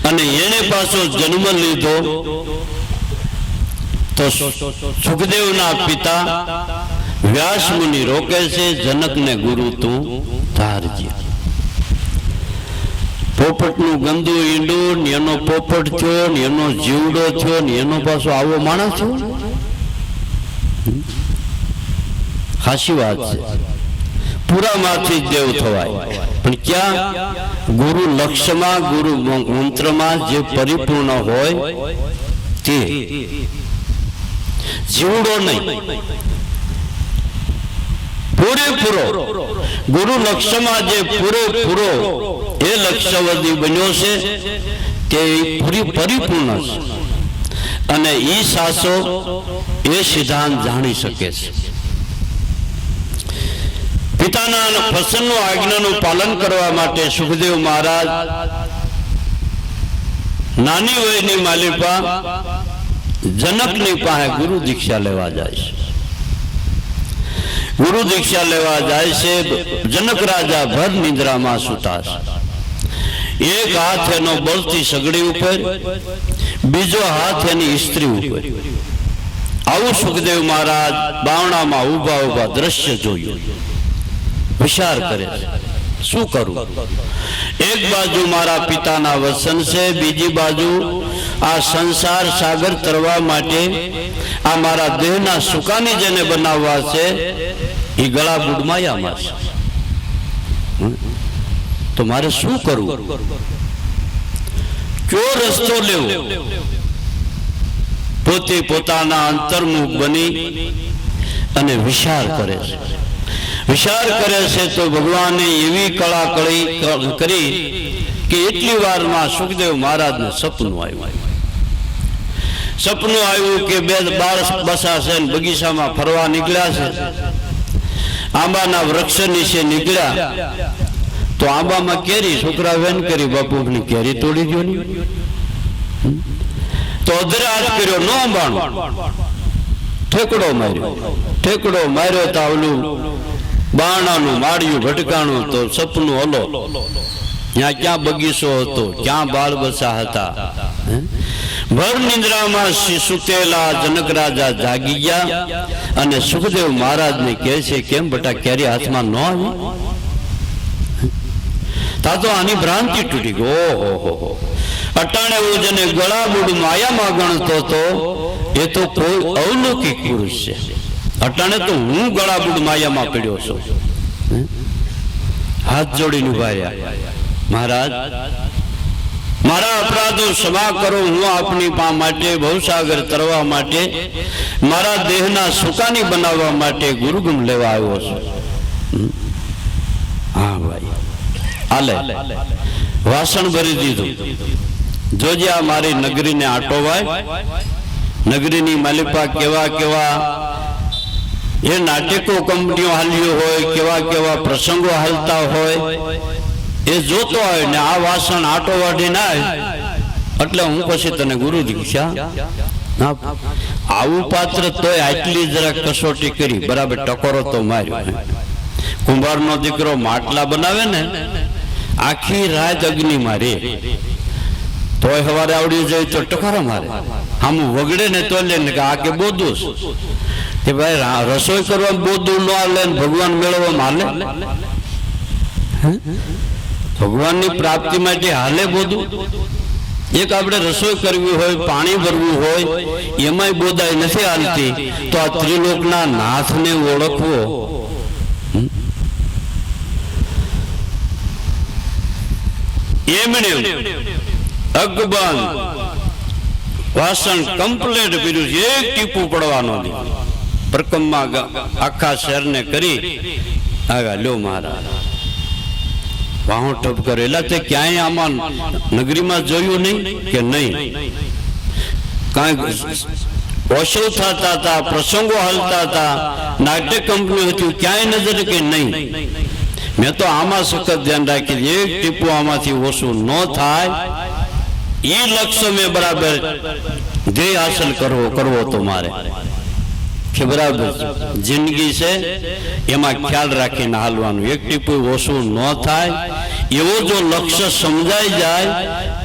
અને એને પાછો જન્મ લીધો, તો સુખદેવના પિતા વ્યાસ મુનિ રોકે છે, જનકને ગુરુ તું ધારજે. પોપટનું ગંદુ ઈંડું ને એનો પોપટ થયો ને એનો જીવડો થયો ને એનો પાછો આવો માણસ થયો. હાચી વાત છે, પુરામાંથી જ દેવ થવાય, પણ ક્યાં? ગુરુ લક્ષ્યમાં, ગુરુ મંત્રમાં જે પરિપૂર્ણ હોય તે. જીવડો નહીં, પૂરેપૂરો ગુરુ લક્ષ્યમાં જે પૂરેપૂરો એ લક્ષ્યવદી બન્યો છે તે પરિપૂર્ણ છે. અને ઈ સાસો એ સિદ્ધાંત જાણી શકે છે. પિતાના પ્રસન્ન આજ્ઞાનું પાલન કરવા માટે સુખદેવ મહારાજ નાની વયની માલિપા જનકની પાસે ગુરુ દીક્ષા લેવા જાય છે. ગુરુ દીક્ષા લેવા જાય છે. જનક રાજા ભર નિંદ્રામાં સૂતા છે. એક હાથ એનો બળતી સગડી ઉપર, બીજો હાથ એની સ્ત્રી ઉપર. આવું સુખદેવ મહારાજ બાવણામાં ઉભા ઉભા દ્રશ્ય જોયું. વિચાર કરે છે, શું કરું? એક બાજુ મારા પિતાના વચન છે, બીજી બાજુ આ સંસાર સાગર તરવા માટે આ મારા દેહના સુકાની જેને બનાવવા છે એ ગળા બુડમાયામાં છે. તો મારે શું કરવું? કયો રસ્તો લેવો? પોતે પોતાના અંતર્મુખ બની અને વિચાર કરે છે. વિચાર કરે છે તો ભગવાને એવી કળા કરી કે એટલી વારમાં સુખદેવ મહારાજને સપનું આવ્યું. સપનું આવ્યું કે બે બાળ બસા છે, બગીચામાં ફરવા નીકળ્યા છે. આંબાના વૃક્ષ નીચે નીકળ્યા તો આંબામાં કેરી, છોકરા વેન કરી, બાપુની કેરી તોડી ગયો ને તો અધરાજ કર્યો, નો અંબાણું, ઠેકડો માર્યો તો આવલું બાણાનું માળિયું ભટકાણું. તો સપનું હલો, ત્યાં ક્યાં બગીચો હતો, ક્યાં બાળ બસા હતા. ભર નિંદ્રામાં સુતેલા જનક રાજા જાગી ગયા અને સુખદેવ મહારાજને કહે છે, કેમ બટા કેરી હાથમાં ન આવી? તા તો આની ભ્રાંતિ તૂટી ગઈ. ઓહો, અટાણે હું જેને ગળાબુડ માયામાં ગણતો હતો એ તો કોઈ અવલૌકિક પુરુષ છે. અટાણે તો હું ગળાબુડ માયામાં પડ્યો છું. હાથ જોડીને ઉભા રહ્યા, મહારાજ મારા અપરાધો ક્ષમા કરો, હું આપની માટે ભવસાગર તરવા માટે, મારા દેહના સુકાની બનાવવા માટે ગુરુગુમ લેવા આવ્યો છું. હા ભાઈ, હાલે વાસણ ભરી દીધું. જોજે આ મારી નગરીને આટોવાય. નગરીની માલિપા કેવા કેવા એ નાટકો કંપનીઓ હાલ્યો હોય, કેવા કેવા પ્રસંગો હાલતા હોય એ જોતો હોય ને આ વાસણ આટો વાઢી ના એટલે હું પછી તને ગુરુ દીક્ષા આવું પાત્ર તોય આટલી જરા કસોટી કરી, બરાબર ટકોરો તો માર્યો. કુંભારનો દીકરો માટલા બનાવે ને, આખી રાત અગ્નિ મારે, તોય સવારે આવડી જાય તો ટકોરા મારે. આમ વગડે ને તો લે ને કે આ કે બોધું કે ભાઈ રસોઈ કરવા બોધું ન હાલે, ભગવાન મેળવવામાં હાલે? ભગવાનની પ્રાપ્તિ માટે હાલે બોધું? એક આપણે રસોઈ કરવી હોય, પાણી ભરવું હોય, એમાંય બોધાય નથી હાલતી, તો આ ત્રિલોકના નાથને ઓળખવો. એમણે અકબંધ વાસણ કમ્પ્લેટ કર્યું છે, એક ટીપું પડવાનો નહીં. પ્રકમમાં આખા શહેરને કરી આવ્યા, લ્યો મહારાજ વાહો ટપ કરેલા. તે ક્યાંય આમાં નગરીમાં જોયું નહીં કે નહીં? કાંઈ ઓછો થતા હતા, પ્રસંગો હાલતા હતા, નાટ્ય કંપની હતી, ક્યાંય નજર કે નહીં? મેં તો આમાં સખત ધ્યાન રાખી, એક ટીપું આમાંથી ઓછું ન થાય, એ લક્ષ્ય મેં બરાબર ધ્યેય હાંસલ કરવો તો મારે કે બરાબર જિંદગી છે એમાં ખ્યાલ રાખીને હાલવાનું. એક ટીપું ઓછું ન થાય એવો જો લક્ષ્ય સમજાઈ જાય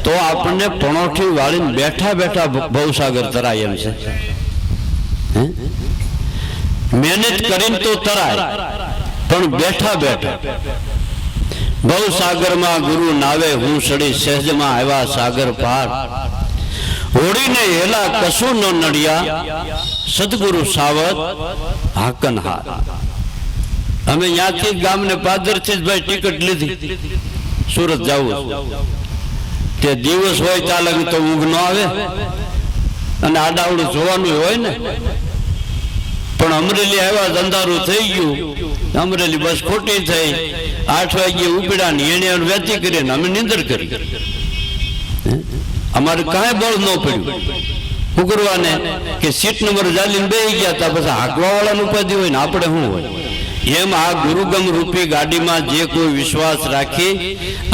તો આપણને પણોઠી વાળીને બેઠા બેઠા ભવસાગર તરાય એમ છે. મહેનત કરીને તો તરાય, પણ બેઠા બેઠા ભવસાગરમાં ગુરુ નાવે હું સડી, સહેજમાં આવ્યા સાગર પાર. હોડીને હેલા કશું ન નડિયા, સદગુરુ સાવત હાકન હાર. અમે ત્યાંથી ગામને પાદરથી જ ભાઈ ટિકિટ લીધી, સુરત જવું. તે દિવસ હોય ત્યાં લગી તો ઊંઘ ન આવે અને આડાવડું જોવાનું હોય ને. પણ અમરેલી આવ્યા, અંધારું થઈ ગયું, અમરેલી બસ ખોટી થઈ, 8 વાગ્યે ઉપડ્યા ને એને વેચી કરીને અમે નિંદર કરી. અમારે કાંઈ બળ ન પડ્યું ઉગરવાને કે સીટ નંબર ચાલીને બેસી ગયા હતા. પછી હાંકવા વાળાનું ઉપાધિ હોય ને આપણે શું હોય? એમ આ ગુરુગમ રૂપી ગાડીમાં જે કોઈ વિશ્વાસ રાખી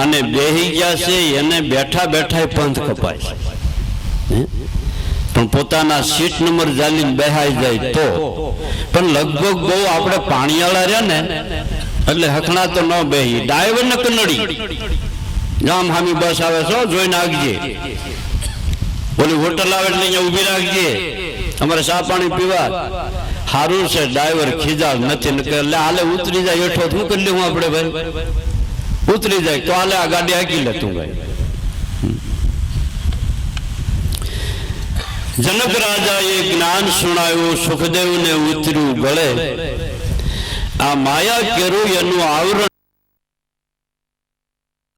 અને બેસી ગયા છે એને બેઠા બેઠા પંથ કપાય છે. પણ પોતાના સીટ નંબર ચાલીને બેહાઈ જાય તો. પણ લગભગ બહુ આપણે પાણીવાળા રહ્યા ને એટલે હખણા તો ન બેહી, ડ્રાઈવર ને કનડી જામ હામી બસ આવે છો જોઈને આગજે, ઓલી હોટલ આવે એટલે અહીંયા ઉભી રાખજે, અમારે ચા પાણી પીવા. સારું છે ડ્રાઈવર ખીજાવ નથી, એટલે હાલે ઉતરી જાય હેઠો શું કરી લેવું આપણે ભાઈ? ઉતરી જાય તો હાલે આ ગાડી હાકી લે તું ભાઈ. જનક રાજાએ જ્ઞાન સુણાયું, સુખદેવને ઉતર્યું ગળે. આ માયા કેરું એનું આવરણ